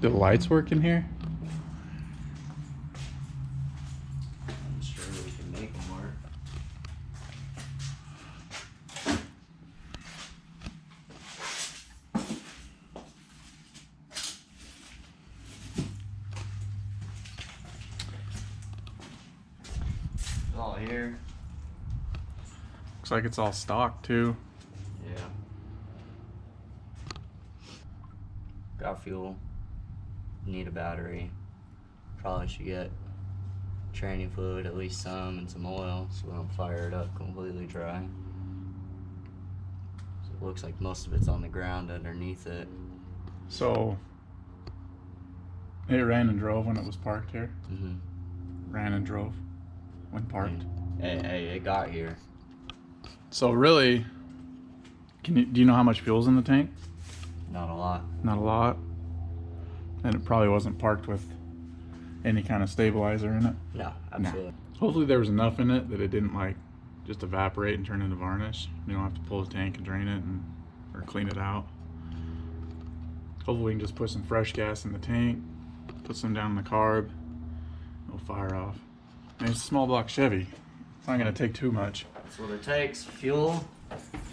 Do the lights work in here? I'm sure we can make them work. It's all here. Looks like it's all stock too. Yeah. Got fuel. Need a battery. Probably should get training fluid, at least some, and some oil, so we don't fire it up completely dry. So it looks like most of it's on the ground underneath it. So it ran and drove when it was parked here. Ran and drove when parked. It got here. So really, do you know how much fuel's in the tank? Not a lot. Not a lot. And it probably wasn't parked with any kind of stabilizer in it. No, absolutely. No. Hopefully there was enough in it that it didn't like just evaporate and turn into varnish. You don't have to pull the tank and drain it or clean it out. Hopefully we can just put some fresh gas in the tank, put some down in the carb, it'll fire off. And it's a small block Chevy. It's not gonna take too much. That's what it takes. Fuel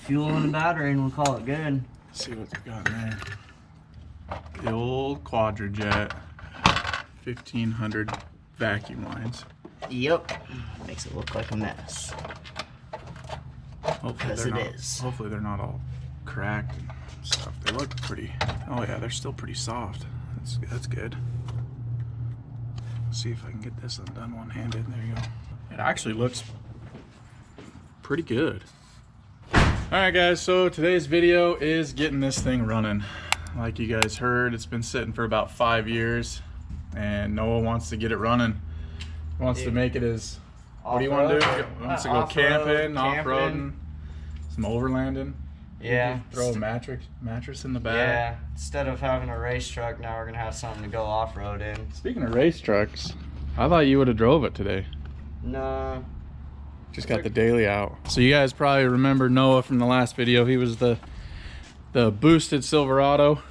and a battery, and we'll call it good. Let's see what we got in there. The old Quadrajet 1500 vacuum lines. Yep. Makes it look like a mess. Hopefully they're not all cracked and stuff. They look pretty. Oh yeah, they're still pretty soft. That's good. Let's see if I can get this undone one-handed. There you go. It actually looks pretty good. Alright guys, so today's video is getting this thing running. Like you guys heard, it's been sitting for about 5 years and Noah wants to get it running. He wants to make it as, what do you want to do? He wants to go camping, off-roading, some overlanding. Yeah. Throw a mattress in the back. Yeah. Instead of having a race truck, now we're gonna have something to go off-road in. Speaking of race trucks, I thought you would have drove it today. No. Just got the daily out. So you guys probably remember Noah from the last video. He was the boosted Silverado.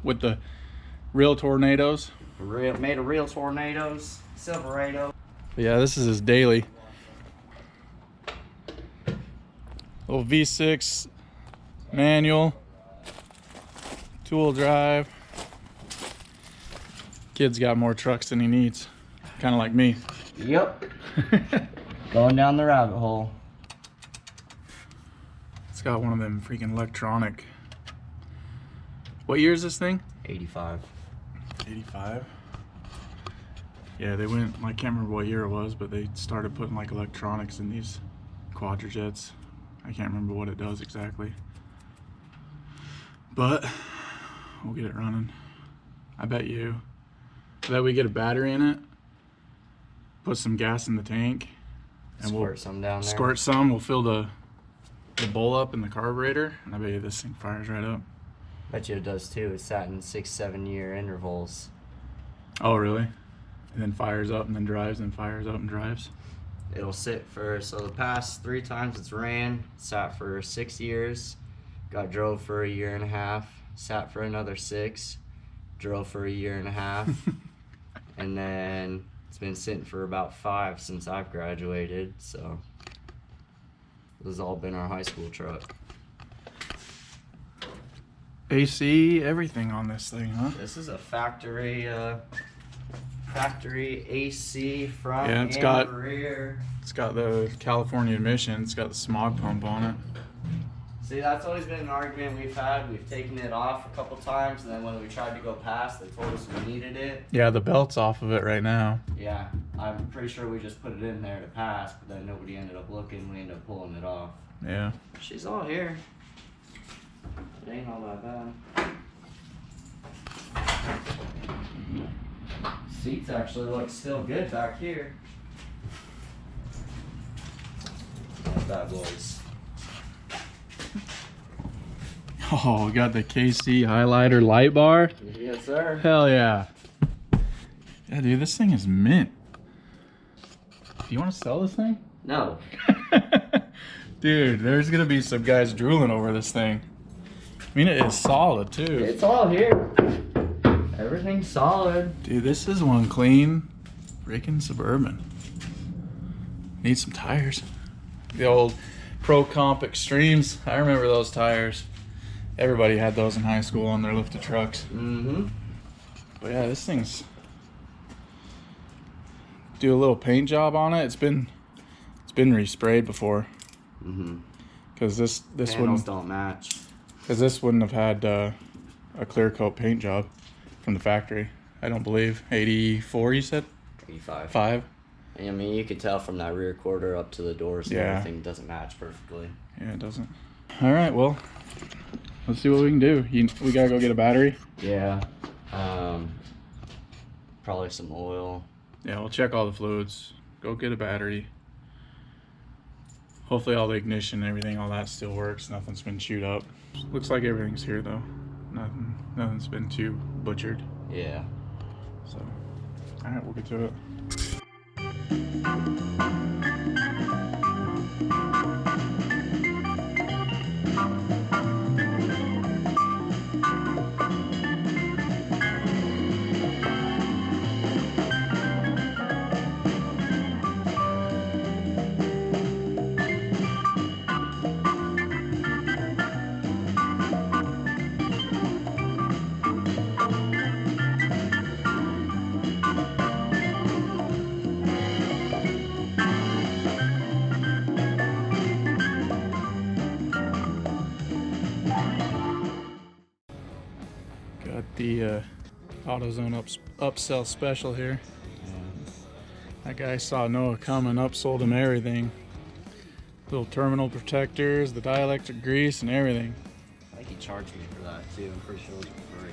With the real tornadoes. Made of real tornadoes. Silverado. But yeah, this is his daily. Little V6 manual. Two-wheel drive. Kid's got more trucks than he needs. Kind of like me. Yep. Going down the rabbit hole. It's got one of them freaking electronic. What year is this thing? 85. 85. Yeah, they went, I can't remember what year it was, but they started putting like electronics in these Quadrajets. I can't remember what it does exactly. But we'll get it running. I bet we get a battery in it, put some gas in the tank, and squirt some down there. Squirt some, we'll fill the bowl up in the carburetor, and I bet you this thing fires right up. Bet you it does too. It's sat in 6-7 year intervals. Oh really? And then fires up and then drives and fires up and drives? It'll sit for, so the past 3 times it's ran, sat for 6 years, got drove for a year and a half, sat for another 6, drove for a year and a half, and then it's been sitting for about 5 since I've graduated, so this has all been our high school truck. AC, everything on this thing, huh? This is a factory AC front yeah, and rear. It's got the California emission, it's got the smog pump on it. See, that's always been an argument we've had. We've taken it off a couple times, and then when we tried to go past, they told us we needed it. Yeah, the belt's off of it right now. Yeah, I'm pretty sure we just put it in there to pass, but then nobody ended up looking. We ended up pulling it off. Yeah. She's all here. It ain't all that bad. Seats actually look still good back here. Not bad, boys. Oh, we got the KC highlighter light bar. Yes, sir. Hell yeah. Yeah, dude, this thing is mint. Do you want to sell this thing? No. Dude, there's gonna be some guys drooling over this thing. I mean, it is solid too. It's all here. Everything's solid. Dude, this is one clean freaking Suburban. Need some tires. The old Pro Comp Extremes. I remember those tires. Everybody had those in high school on their lifted trucks. Mm-hmm. But yeah, this thing's... Do a little paint job on it. It's been resprayed before. Mm-hmm. Because this Panels wouldn't... don't match. Because this wouldn't have had a clear coat paint job from the factory. I don't believe. 84, you said? 85. 5? I mean, you could tell from that rear quarter up to the doors and everything doesn't match perfectly. Yeah, it doesn't. All right, well, let's see what we can do. We gotta go get a battery. Yeah. Probably some oil. Yeah, we'll check all the fluids. Go get a battery. Hopefully all the ignition and everything, all that still works. Nothing's been chewed up. Looks like everything's here though. Nothing's been too butchered. Yeah. So, all right, we'll get to it. Got the AutoZone upsell special here. That guy saw Noah coming, upsold him everything. Little terminal protectors, the dielectric grease, and everything. I think he charged me for that too. I'm pretty sure it was free.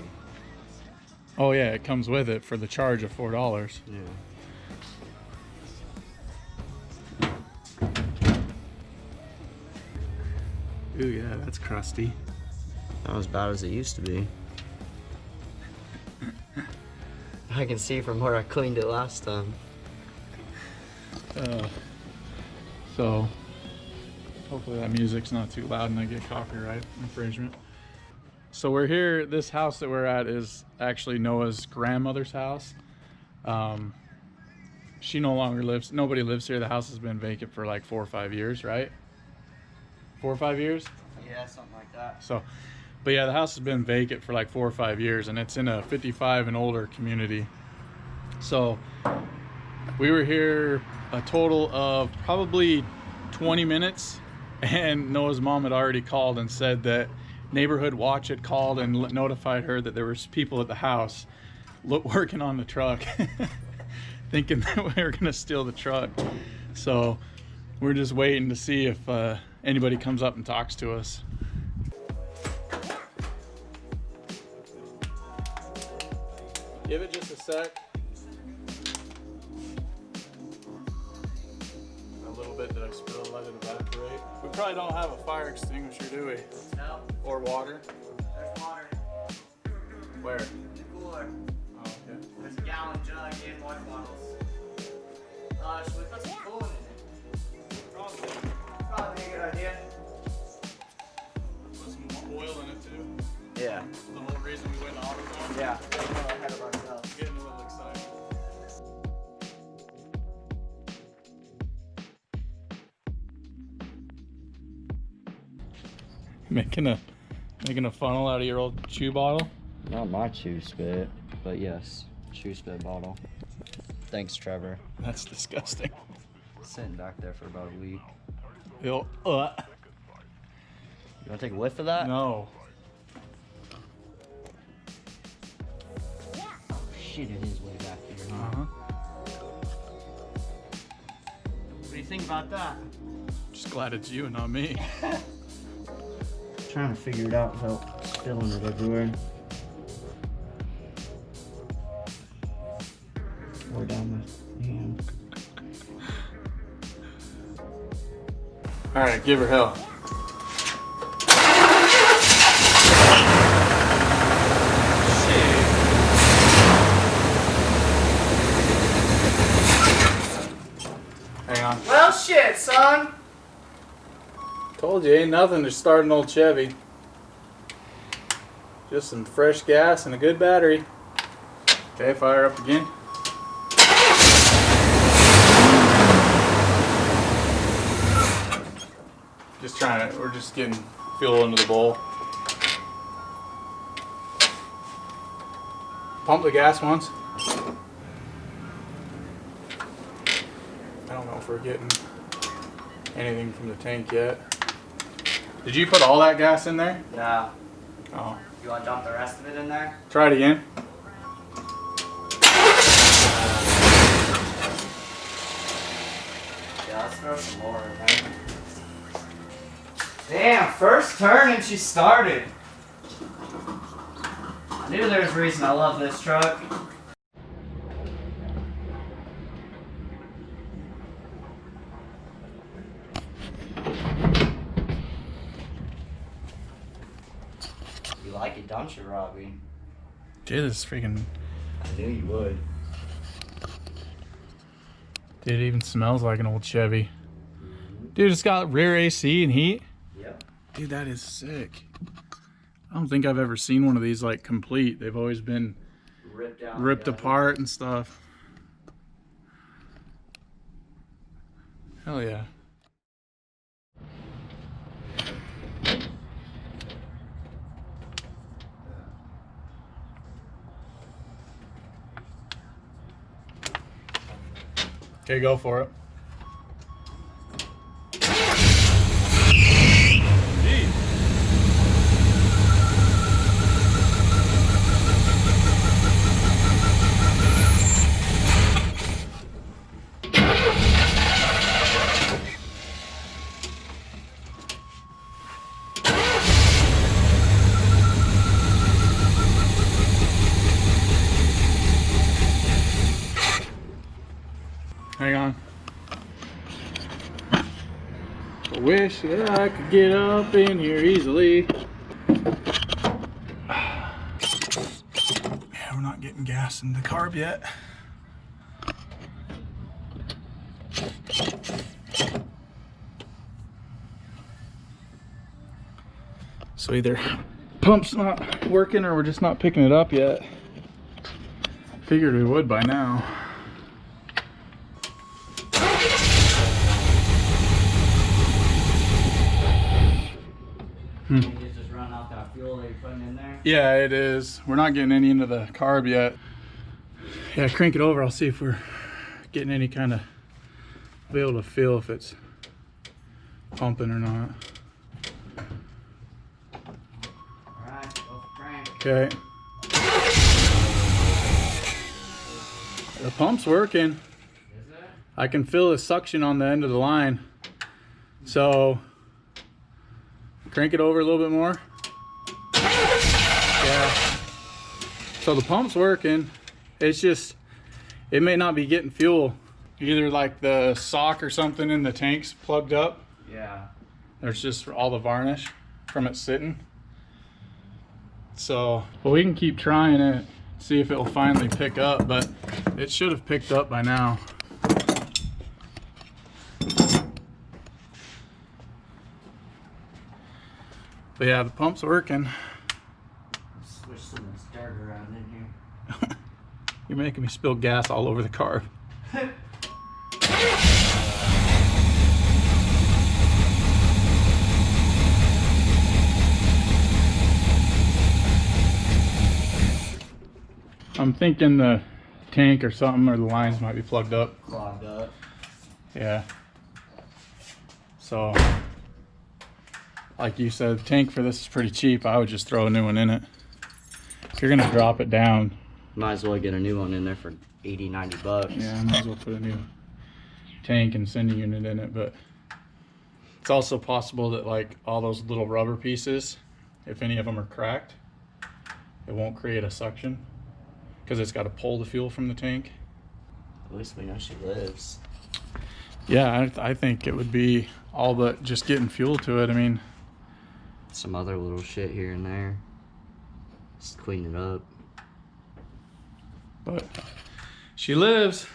Oh yeah, it comes with it for the charge of $4. Yeah. Ooh yeah, that's crusty. Not as bad as it used to be. I can see from where I cleaned it last time. So hopefully that music's not too loud and I get copyright infringement. So we're here, this house that we're at is actually Noah's grandmother's house. She no longer lives, nobody lives here. The house has been vacant for like 4 or 5 years, right? 4 or 5 years? Yeah, something like that. So, but yeah, the house has been vacant for like 4 or 5 years and it's in a 55 and older community. So we were here a total of probably 20 minutes and Noah's mom had already called and said that Neighborhood Watch had called and notified her that there was people at the house working on the truck thinking that we were gonna steal the truck. So we're just waiting to see if anybody comes up and talks to us. Give it just a sec. A little bit that I spilled, let it evaporate. We probably don't have a fire extinguisher, do we? No. Or water? There's water. Where? In the cooler. Oh, okay. There's a gallon jug and water bottles. Should we put some coolant in it? Probably a good idea. Put some oil in it too. Yeah. The whole reason we went to AutoZone. Yeah. We're ahead of ourselves. Getting a little excited. Making a funnel out of your old chew bottle. Not my chew spit, but yes, chew spit bottle. Thanks, Trevor. That's disgusting. Sitting back there for about a week. Ew. You want to take a whiff of that? No. Oh shit, it is way back here. Uh-huh. What do you think about that? Just glad it's you and not me. Trying to figure it out without spilling it everywhere. Pour down my hand. All right, give her hell. Hang on. Well, shit, son. Told you, ain't nothing to start an old Chevy. Just some fresh gas and a good battery. Okay, fire up again. Just trying to, we're just getting fuel into the bowl. Pump the gas once. I don't know if we're getting anything from the tank yet. Did you put all that gas in there? Yeah. Oh. You want to dump the rest of it in there? Try it again. Yeah, let's throw some more in there. Damn, first turn and she started. I knew there was a reason I love this truck. You like it, don't you, Robbie? Dude, this is freaking... I knew you would. Dude, it even smells like an old Chevy. Dude, it's got rear AC and heat. Yep. Dude, that is sick. I don't think I've ever seen one of these like complete. They've always been ripped apart and stuff. Hell yeah. Okay, go for it. Hang on. I wish that I could get up in here easily. Yeah, we're not getting gas in the carb yet. So either pump's not working or we're just not picking it up yet. Figured we would by now. You just run out that fuel that you're putting in there? Yeah, it is. We're not getting any into the carb yet. Yeah, crank it over. I'll see if we're getting any kind of, be able to feel if it's pumping or not. Alright, go for crank. Okay. The pump's working. Is it? I can feel the suction on the end of the line. So, crank it over a little bit more. Yeah. So the pump's working. It's just, it may not be getting fuel. Either like the sock or something in the tank's plugged up. Yeah. There's just all the varnish from it sitting. So, well, we can keep trying it, see if it will finally pick up, but it should have picked up by now. But yeah, the pump's working. Switch some of this dirt around in here. You're making me spill gas all over the car. I'm thinking the tank or something, or the lines might be plugged up. Clogged up. Yeah. So, like you said, the tank for this is pretty cheap. I would just throw a new one in it. If you're gonna drop it down, Might as well get a new one in there for 80, 90 bucks. yeah, I might as well put a new tank and sending unit in it. But it's also possible that like all those little rubber pieces, if any of them are cracked, it won't create a suction because it's got to pull the fuel from the tank. At least we know she lives. Yeah, I think it would be all but just getting fuel to it. I mean, Some other little shit here and there. Just clean it up. but she lives.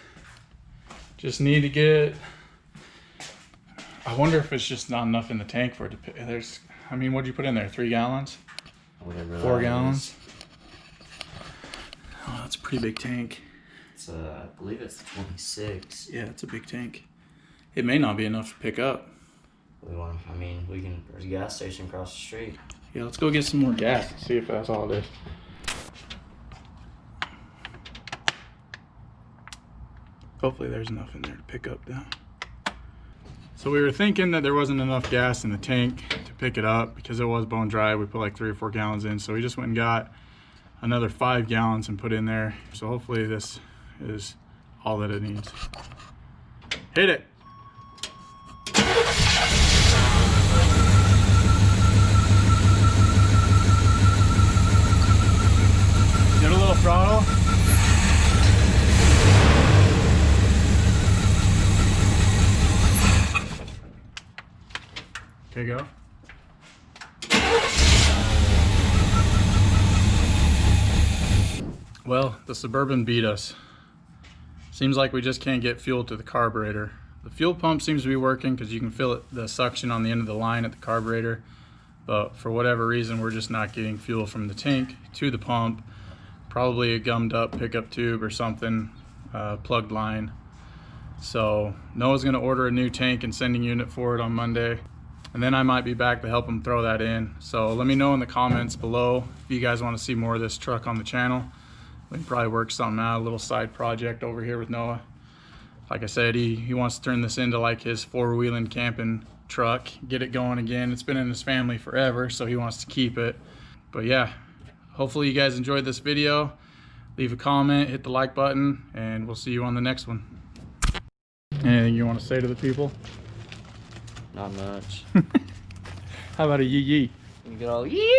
Just need to get I wonder if it's just not enough in the tank for it to. There's, I mean, what'd you put in there? 3 gallons? Whatever. 4 gallons? Oh, that's a pretty big tank. It's I believe it's 26. Yeah, it's a big tank. It may not be enough to pick up. I mean, we can. There's a gas station across the street. Yeah, let's go get some more gas and see if that's all it is. Hopefully there's enough in there to pick up now. So we were thinking that there wasn't enough gas in the tank to pick it up because it was bone dry. We put like 3 or 4 gallons in, so we just went and got another 5 gallons and put in there. So hopefully this is all that it needs. Hit it. Get a little throttle. Okay, go. Well, the Suburban beat us. Seems like we just can't get fuel to the carburetor. The fuel pump seems to be working because you can feel it, the suction on the end of the line at the carburetor. But for whatever reason, we're just not getting fuel from the tank to the pump. Probably a gummed up pickup tube or something, plugged line. So Noah's gonna order a new tank and sending unit for it on Monday. And then I might be back to help him throw that in. So let me know in the comments below if you guys want to see more of this truck on the channel. We can probably work something out, a little side project over here with Noah. Like I said, he wants to turn this into like his 4-wheeling camping truck, get it going again. It's been in his family forever, so he wants to keep it. But yeah, hopefully you guys enjoyed this video. Leave a comment, hit the like button, and we'll see you on the next one. Anything you want to say to the people? Not much. How about a yee yee? You get all yee.